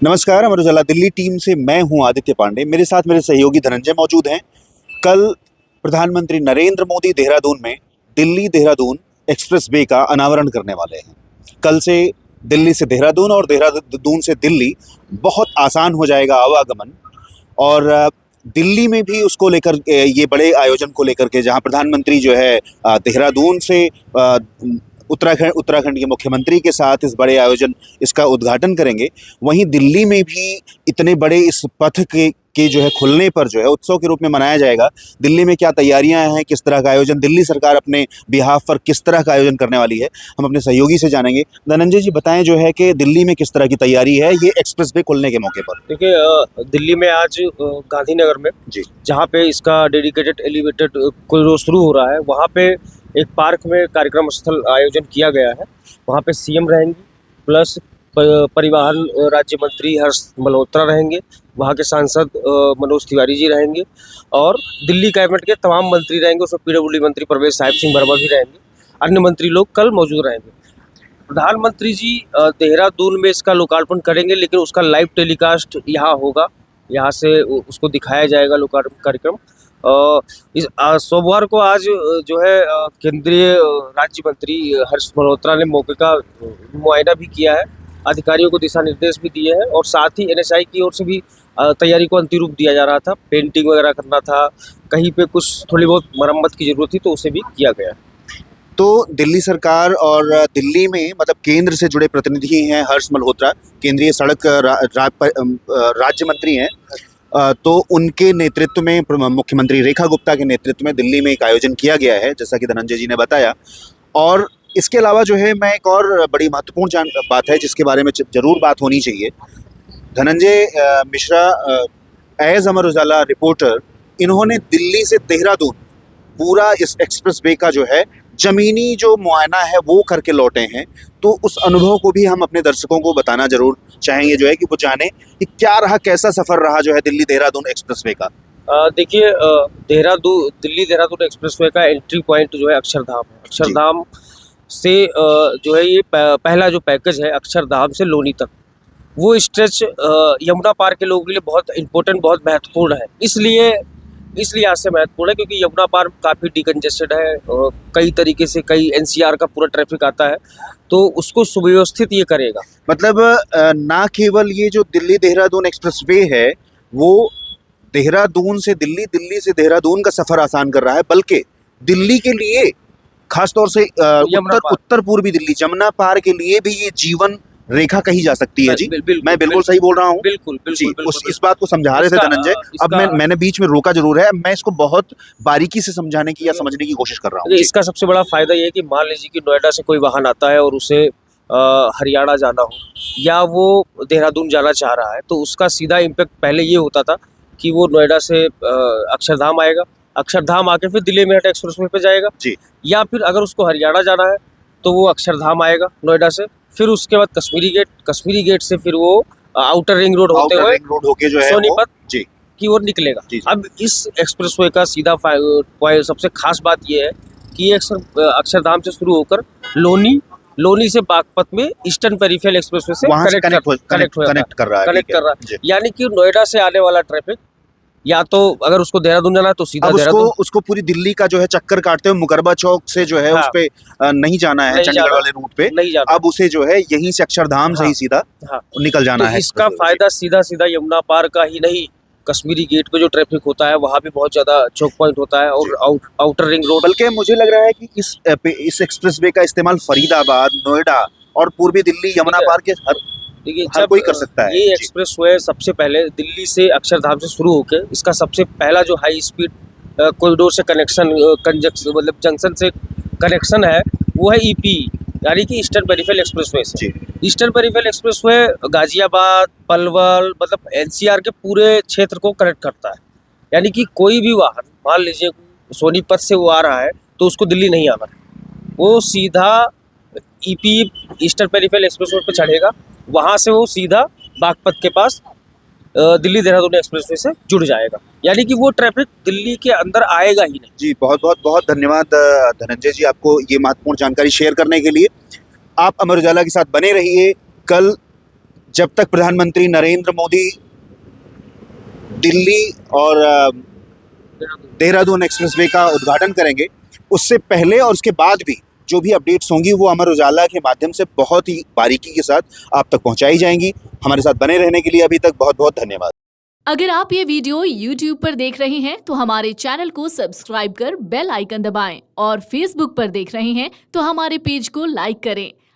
नमस्कार, अमर उजाला दिल्ली टीम से मैं हूं आदित्य पांडे। मेरे साथ मेरे सहयोगी धनंजय मौजूद हैं। कल प्रधानमंत्री नरेंद्र मोदी देहरादून में दिल्ली देहरादून एक्सप्रेस वे का अनावरण करने वाले हैं। कल से दिल्ली से देहरादून और देहरादून से दिल्ली बहुत आसान हो जाएगा आवागमन। और दिल्ली में भी उसको लेकर ये बड़े आयोजन को लेकर के, जहां प्रधानमंत्री जो है देहरादून से उत्तराखंड के मुख्यमंत्री के साथ इस बड़े आयोजन इसका उद्घाटन करेंगे, वहीं दिल्ली में भी इतने बड़े इस पथ के जो है खुलने पर जो है उत्सव के रूप में मनाया जाएगा। दिल्ली में क्या तैयारियां हैं, किस तरह का आयोजन दिल्ली सरकार अपने बिहाफ पर किस तरह का आयोजन करने वाली है, हम अपने सहयोगी से जानेंगे। धनंजय जी बताएं जो है कि दिल्ली में किस तरह की तैयारी है ये एक्सप्रेस वे खुलने के मौके पर। देखिए, दिल्ली में आज गांधीनगर में जी, जहाँ पे इसका डेडिकेटेड एलिवेटेड कॉरिडोर शुरू हो रहा है, वहाँ पे एक पार्क में कार्यक्रम स्थल आयोजन किया गया है। वहाँ पे सीएम रहेंगी, प्लस परिवहन राज्य मंत्री हर्ष मल्होत्रा रहेंगे, वहाँ के सांसद मनोज तिवारी जी रहेंगे और दिल्ली कैबिनेट के तमाम मंत्री रहेंगे। उसमें पीडब्ल्यूडी मंत्री प्रवेश साहिब सिंह वर्मा भी रहेंगे, अन्य मंत्री लोग कल मौजूद रहेंगे। प्रधानमंत्री जी देहरादून में इसका लोकार्पण करेंगे, लेकिन उसका लाइव टेलीकास्ट यहाँ होगा, यहाँ से उसको दिखाया जाएगा लोकार्पण कार्यक्रम। इस सोमवार को आज जो है केंद्रीय राज्य मंत्री हर्ष मल्होत्रा ने मौके का मुआयना भी किया है, अधिकारियों को दिशा निर्देश भी दिए हैं और साथ ही एनएचआई की ओर से भी तैयारी को अंतिम रूप दिया जा रहा था। पेंटिंग वगैरह करना था, कहीं पे कुछ थोड़ी बहुत मरम्मत की जरूरत थी तो उसे भी किया गया। तो दिल्ली सरकार और दिल्ली में मतलब केंद्र से जुड़े प्रतिनिधि हैं हर्ष मल्होत्रा, केंद्रीय सड़क राज्य मंत्री हैं। तो उनके नेतृत्व में, मुख्यमंत्री रेखा गुप्ता के नेतृत्व में दिल्ली में एक आयोजन किया गया है, जैसा कि धनंजय जी ने बताया। और इसके अलावा जो है मैं एक और बड़ी महत्वपूर्ण बात है जिसके बारे में जरूर बात होनी चाहिए। धनंजय मिश्रा एज अमर उजाला रिपोर्टर, इन्होंने दिल्ली से देहरादून पूरा इस एक्सप्रेस वे का जो है जमीनी जो मुआयना है वो करके लौटे हैं। तो उस अनुभव को भी हम अपने दर्शकों को बताना जरूर चाहेंगे, जो है कि वो जाने कि क्या रहा, कैसा सफर रहा जो है दिल्ली देहरादून एक्सप्रेस वे का। देखिए, दिल्ली देहरादून एक्सप्रेस वे का एंट्री पॉइंट जो है अक्षरधाम है। अक्षरधाम से जो है ये पहला जो पैकेज है अक्षरधाम से लोनी तक, वो स्ट्रेच यमुना पार के लोगों के लिए बहुत इंपॉर्टेंट, बहुत महत्वपूर्ण है। इसलिए आज से महत्वपूर्ण है क्योंकि यमुना पार काफ़ी डिकंजेस्टेड है, कई तरीके से कई एनसीआर का पूरा ट्रैफिक आता है, तो उसको सुव्यवस्थित ये करेगा। मतलब ना केवल ये जो दिल्ली देहरादून एक्सप्रेस वे है वो देहरादून से दिल्ली, दिल्ली से देहरादून का सफर आसान कर रहा है, बल्कि दिल्ली के लिए खासतौर से उत्तर पूर्वी दिल्ली, जमुना पार के लिए भी ये जीवन रेखा कही जा सकती है। जी, मैं बिल्कुल सही बोल रहा हूँ? बिल्कुल जी, इस बात को समझा रहे थे धनंजय। अब मैंने बीच में रोका जरूर है, मैं इसको बहुत बारीकी से समझाने की या समझने की कोशिश कर रहा हूँ। इसका सबसे बड़ा फायदा ये है कि मान लीजिए कि नोएडा से कोई वाहन आता है और उसे हरियाणा जाना हो या वो देहरादून जाना चाह रहा है, तो उसका सीधा इम्पैक्ट पहले ये होता था कि वो नोएडा से अक्षरधाम आएगा, अक्षरधाम आके फिर दिल्ली मेरठ एक्सप्रेस वे पे जाएगा जी। या फिर अगर उसको हरियाणा जाना है तो वो अक्षरधाम आएगा नोएडा से, फिर उसके बाद कश्मीरी गेट से फिर वो आउटर रिंग रोड होते हुए होके जो है सोनीपत जी की ओर निकलेगा। जी। अब इस एक्सप्रेसवे का सीधा सबसे खास बात ये है कि ये अक्षरधाम से शुरू होकर लोनी से बागपत में ईस्टर्न पेरिफेरल एक्सप्रेसवे से कनेक्ट कर रहा है। यानी कि नोएडा से आने वाला ट्रैफिक या तो अगर उसको देहरादून जाना है तो सीधा देहरादून, उसको पूरी दिल्ली का जो है चक्कर काटते हुए मुकरबा चौक से जो है उस पे नहीं जाना है, चंडीगढ़ वाले रूट पे नहीं जाना। अब उसे जो है यहीं से अक्षरधाम से ही सीधा निकल जाना है। इसका फायदा सीधा यमुना पार का ही नहीं, कश्मीरी गेट पे जो ट्रैफिक होता है वहाँ भी बहुत ज्यादा चौक पॉइंट होता है और आउटर रिंग रोड। बल्कि मुझे लग रहा है कि इस एक्सप्रेस वे का इस्तेमाल फरीदाबाद, नोएडा और पूर्वी दिल्ली, यमुना पार के हर कोई कर सकता है। ये एक्सप्रेस वे सबसे पहले दिल्ली से अक्षरधाम से शुरू होकर इसका सबसे पहला जो हाई स्पीड कॉरिडोर से कनेक्शन, मतलब जंक्शन से कनेक्शन है वो है ईपी, यानी कि ईस्टर्न पेरिफेरल एक्सप्रेसवे से। Eastern peripheral expressway Ghaziabad, Palwal, मतलब एनसीआर के पूरे क्षेत्र को कनेक्ट करता है। यानी कि कोई भी वाहन, मान लीजिए सोनीपत से वो आ रहा है तो उसको दिल्ली नहीं आना है, वो सीधा ईपी ईस्टर्न पेरिफेरल एक्सप्रेसवे पे चढ़ेगा, वहाँ से वो सीधा बागपत के पास दिल्ली देहरादून एक्सप्रेसवे से जुड़ जाएगा। यानी कि वो ट्रैफिक दिल्ली के अंदर आएगा ही नहीं। जी, बहुत धन्यवाद धनंजय जी, आपको ये महत्वपूर्ण जानकारी शेयर करने के लिए। आप अमर उजाला के साथ बने रहिए। कल जब तक प्रधानमंत्री नरेंद्र मोदी दिल्ली और देहरादून एक्सप्रेसवे का उद्घाटन करेंगे, उससे पहले और उसके बाद भी जो भी अपडेट्स होंगी वो अमर उजाला के माध्यम से बहुत ही बारीकी के साथ आप तक पहुंचाई जाएंगी। हमारे साथ बने रहने के लिए अभी तक बहुत बहुत धन्यवाद। अगर आप ये वीडियो YouTube पर देख रहे हैं तो हमारे चैनल को सब्सक्राइब कर बेल आइकन दबाएं और Facebook पर देख रहे हैं तो हमारे पेज को लाइक करें।